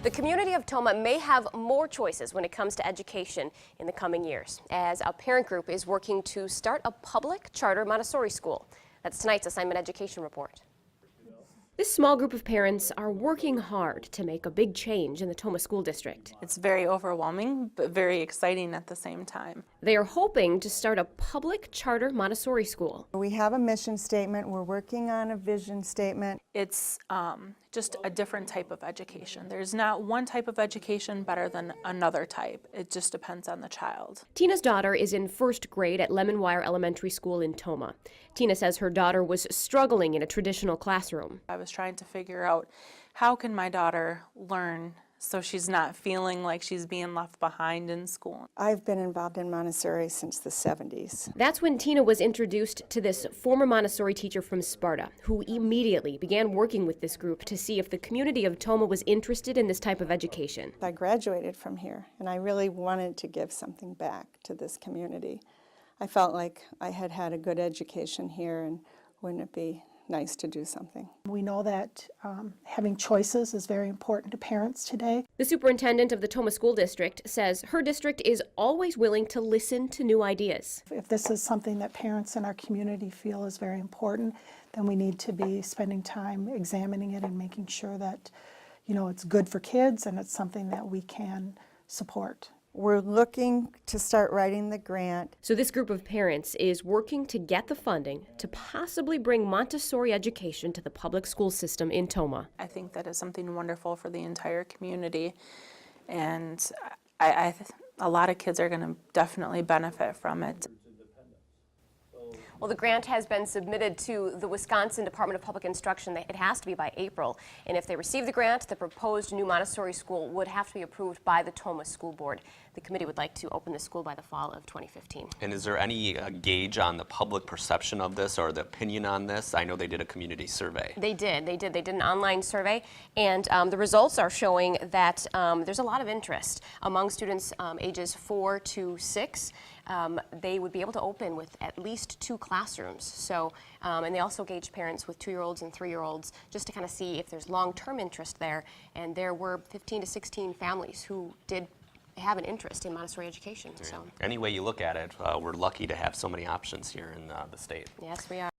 The community of Tomah may have more choices when it comes to education in the coming years, as a parent group is working to start a public charter Montessori school. That's tonight's Assignment Education Report. This small group of parents are working hard to make a big change in the Tomah School District. It's very overwhelming, but very exciting at the same time. They are hoping to start a public charter Montessori school. We have a mission statement. We're working on a vision statement. It's just a different type of education. There's not one type of education better than another type. It just depends on the child. Tina's daughter is in first grade at Lemon Wire Elementary School in Tomah. Tina says her daughter was struggling in a traditional classroom. I was trying to figure out how can my daughter learn so she's not feeling like she's being left behind in school. I've been involved in Montessori since the 70s. That's when Tina was introduced to this former Montessori teacher from Sparta, who immediately began working with this group to see if the community of Tomah was interested in this type of education. I graduated from here, and I really wanted to give something back to this community. I felt like I had had a good education here, and wouldn't it be nice to do something. We know that having choices is very important to parents today. The superintendent of the Tomah School District says her district is always willing to listen to new ideas. If this is something that parents in our community feel is very important, then we need to be spending time examining it and making sure that, you know, it's good for kids and it's something that we can support. We're looking to start writing the grant. So this group of parents is working to get the funding to possibly bring Montessori education to the public school system in Tomah. I think that is something wonderful for the entire community, and a lot of kids are going to definitely benefit from it. Well, the grant has been submitted to the Wisconsin Department of Public Instruction. It has to be by April. And if they receive the grant, the proposed new Montessori school would have to be approved by the Tomah School Board. The committee would like to open the school by the fall of 2015. And is there any gauge on the public perception of this or the opinion on this? I know they did a community survey. They did an online survey, and the results are showing that there's a lot of interest among students ages 4 to 6. They would be able to open with at least 2 classrooms. So, and they also gauged parents with 2-year-olds and 3-year-olds just to kind of see if there's long-term interest there. And there were 15 to 16 families who did have an interest in Montessori education. Yeah. So, any way you look at it, we're lucky to have so many options here in the state. yes, we are.